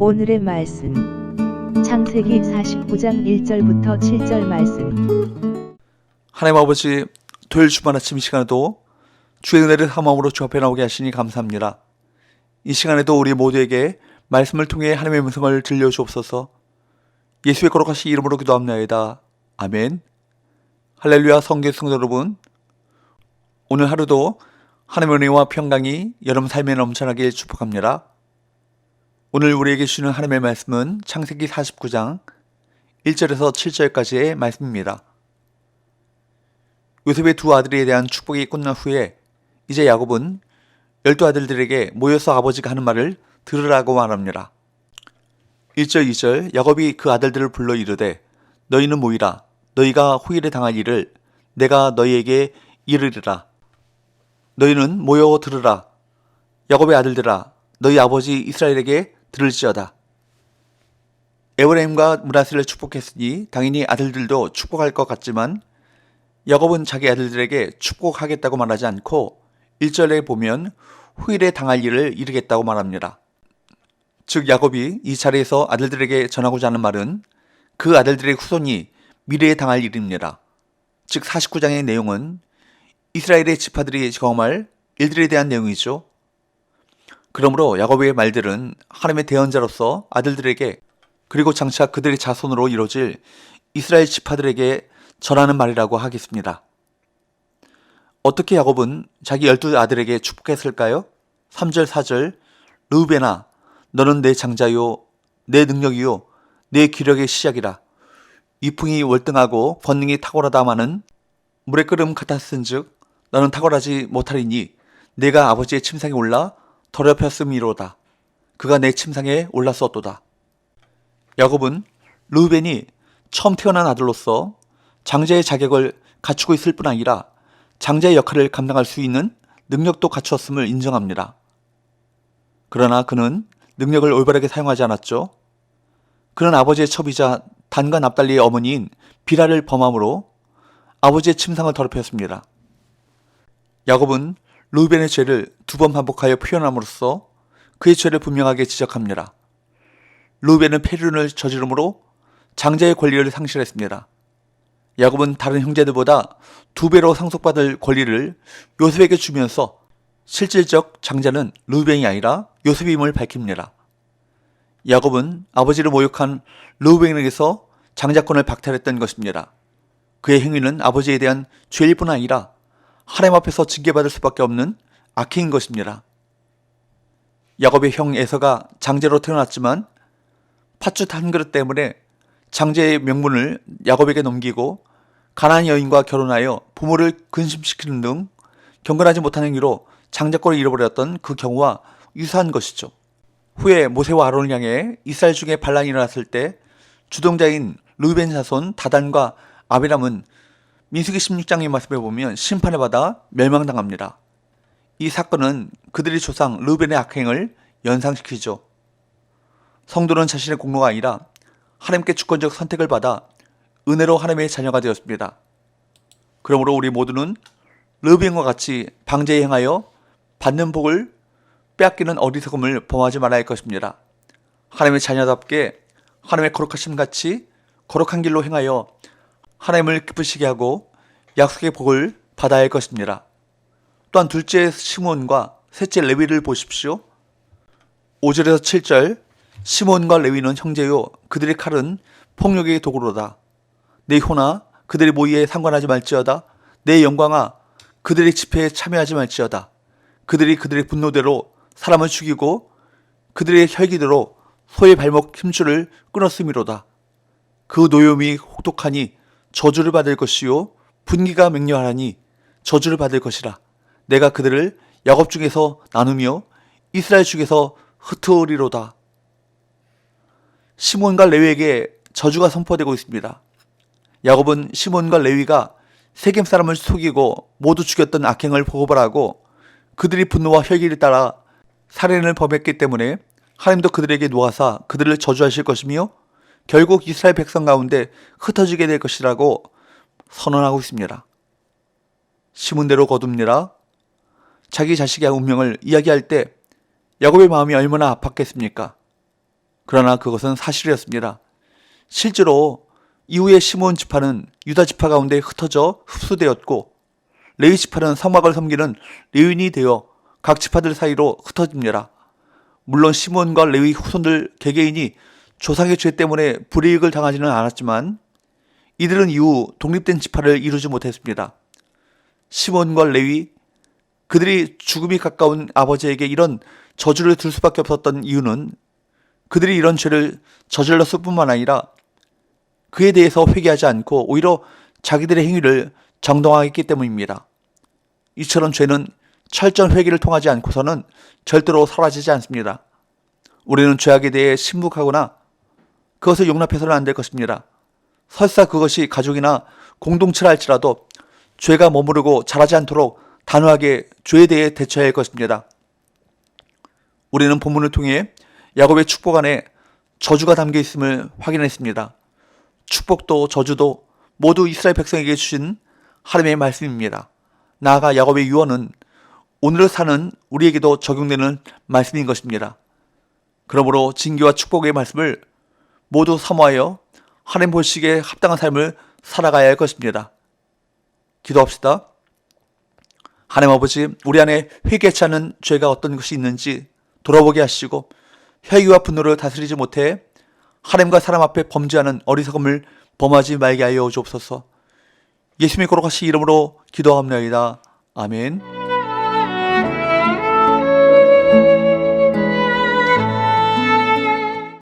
오늘의 말씀 창세기 49장 1절부터 7절 말씀. 하나님 아버지, 토요일 주말 아침 이 시간에도 주의 은혜를 함함으로 주 앞에 나오게 하시니 감사합니다. 이 시간에도 우리 모두에게 말씀을 통해 하나님의 음성을 들려주옵소서. 예수의 거룩하신 이름으로 기도합나이다. 아멘. 할렐루야. 성경 성도 여러분, 오늘 하루도 하나님의 은혜와 평강이 여러분 삶에 넘쳐나길 축복합니다. 오늘 우리에게 주시는 하나님의 말씀은 창세기 49장 1절에서 7절까지의 말씀입니다. 요셉의 두 아들에 대한 축복이 끝난 후에 이제 야곱은 12아들들에게 모여서 아버지가 하는 말을 들으라고 말합니다. 1절 2절 야곱이 그 아들들을 불러 이르되 너희는 모이라. 너희가 후일에 당할 일을 내가 너희에게 이르리라. 너희는 모여 들으라. 야곱의 아들들아, 너희 아버지 이스라엘에게 들을지어다. 에브라임과 므낫세를 축복했으니 당연히 아들들도 축복할 것 같지만 야곱은 자기 아들들에게 축복하겠다고 말하지 않고 1절에 보면 후일에 당할 일을 이르겠다고 말합니다. 즉 야곱이 이 자리에서 아들들에게 전하고자 하는 말은 그 아들들의 후손이 미래에 당할 일입니다. 즉 49장의 내용은 이스라엘의 지파들이 경험할 일들에 대한 내용이죠. 그러므로 야곱의 말들은 하나님의 대언자로서 아들들에게 그리고 장차 그들의 자손으로 이루어질 이스라엘 지파들에게 전하는 말이라고 하겠습니다. 어떻게 야곱은 자기 12아들에게 축복했을까요? 3절 4절 르우벤아, 너는 내 장자요 내 능력이요 내 기력의 시작이라. 위풍이 월등하고 권능이 탁월하다마는 물의 끓음 같았은즉 너는 탁월하지 못하리니 내가 아버지의 침상에 올라 더럽혔음이로다. 그가 내 침상에 올랐었도다. 야곱은 르우벤이 처음 태어난 아들로서 장자의 자격을 갖추고 있을 뿐 아니라 장자의 역할을 감당할 수 있는 능력도 갖추었음을 인정합니다. 그러나 그는 능력을 올바르게 사용하지 않았죠. 그는 아버지의 첩이자 단과 납달리의 어머니인 비라를 범함으로 아버지의 침상을 더럽혔습니다. 야곱은 르우벤의 죄를 2번 반복하여 표현함으로써 그의 죄를 분명하게 지적합니다. 르우벤은 폐륜을 저지름으로 장자의 권리를 상실했습니다. 야곱은 다른 형제들보다 2배로 상속받을 권리를 요셉에게 주면서 실질적 장자는 르우벤이 아니라 요셉임을 밝힙니다. 야곱은 아버지를 모욕한 르우벤에게서 장자권을 박탈했던 것입니다. 그의 행위는 아버지에 대한 죄일 뿐 아니라 하나님 앞에서 징계받을 수밖에 없는 악행인 것입니다. 야곱의 형 에서가 장자로 태어났지만 팥죽 한 그릇 때문에 장자의 명분을 야곱에게 넘기고 가나안 여인과 결혼하여 부모를 근심시키는 등 경건하지 못한 행위로 장자권을 잃어버렸던 그 경우와 유사한 것이죠. 후에 모세와 아론을 향해 이스라엘 중에 반란이 일어났을 때 주동자인 르우벤 자손 다단과 아비람은 민수기 16장의 말씀에 보면 심판을 받아 멸망당합니다. 이 사건은 그들의 조상 르우벤의 악행을 연상시키죠. 성도는 자신의 공로가 아니라 하나님께 주권적 선택을 받아 은혜로 하나님의 자녀가 되었습니다. 그러므로 우리 모두는 르우벤과 같이 방제에 행하여 받는 복을 빼앗기는 어리석음을 범하지 말아야 할 것입니다. 하나님의 자녀답게 하나님의 거룩하심 같이 거룩한 길로 행하여 하나님을 기쁘시게 하고 약속의 복을 받아야 할 것입니다. 또한 둘째 시몬과 셋째 레위를 보십시오. 5절에서 7절 시몬과 레위는 형제요 그들의 칼은 폭력의 도구로다. 내 효나 그들의 모의에 상관하지 말지어다. 내 영광아 그들의 집회에 참여하지 말지어다. 그들이 그들의 분노대로 사람을 죽이고 그들의 혈기대로 소의 발목 힘줄을 끊었음이로다. 그 노염이 혹독하니 저주를 받을 것이요 분기가 맹렬하니 저주를 받을 것이라. 내가 그들을 야곱 중에서 나누며 이스라엘 중에서 흩으리로다. 시몬과 레위에게 저주가 선포되고 있습니다. 야곱은 시몬과 레위가 세겜 사람을 속이고 모두 죽였던 악행을 보고를 하고 그들이 분노와 혈기를 따라 살인을 범했기 때문에 하나님도 그들에게 노하사 그들을 저주하실 것이며 결국 이스라엘 백성 가운데 흩어지게 될 것이라고 선언하고 있습니다. 심은 대로 거둡니다. 자기 자식의 운명을 이야기할 때 야곱의 마음이 얼마나 아팠겠습니까? 그러나 그것은 사실이었습니다. 실제로 이후에 시므온 지파는 유다 지파 가운데 흩어져 흡수되었고 레위 지파는 성막을 섬기는 레위인이 되어 각 지파들 사이로 흩어집니다. 물론 시므온과 레위 후손들 개개인이 조상의 죄 때문에 불이익을 당하지는 않았지만 이들은 이후 독립된 지파를 이루지 못했습니다. 시므온과 레위, 그들이 죽음이 가까운 아버지에게 이런 저주를 들 수밖에 없었던 이유는 그들이 이런 죄를 저질렀을 뿐만 아니라 그에 대해서 회개하지 않고 오히려 자기들의 행위를 정당화했기 때문입니다. 이처럼 죄는 철저한 회개를 통하지 않고서는 절대로 사라지지 않습니다. 우리는 죄악에 대해 침묵하거나 그것을 용납해서는 안 될 것입니다. 설사 그것이 가족이나 공동체라 할지라도 죄가 머무르고 자라지 않도록 단호하게 죄에 대해 대처해야 할 것입니다. 우리는 본문을 통해 야곱의 축복 안에 저주가 담겨 있음을 확인했습니다. 축복도 저주도 모두 이스라엘 백성에게 주신 하나님의 말씀입니다. 나아가 야곱의 유언은 오늘을 사는 우리에게도 적용되는 말씀인 것입니다. 그러므로 징계와 축복의 말씀을 모두 사모하여 하나님 보시기에 합당한 삶을 살아가야 할 것입니다. 기도합시다. 하나님 아버지, 우리 안에 회개치 않은 죄가 어떤 것이 있는지 돌아보게 하시고 혈기와 분노를 다스리지 못해 하나님과 사람 앞에 범죄하는 어리석음을 범하지 말게 하여 주옵소서. 예수님의 거룩하신 이름으로 기도하옵나이다. 아멘.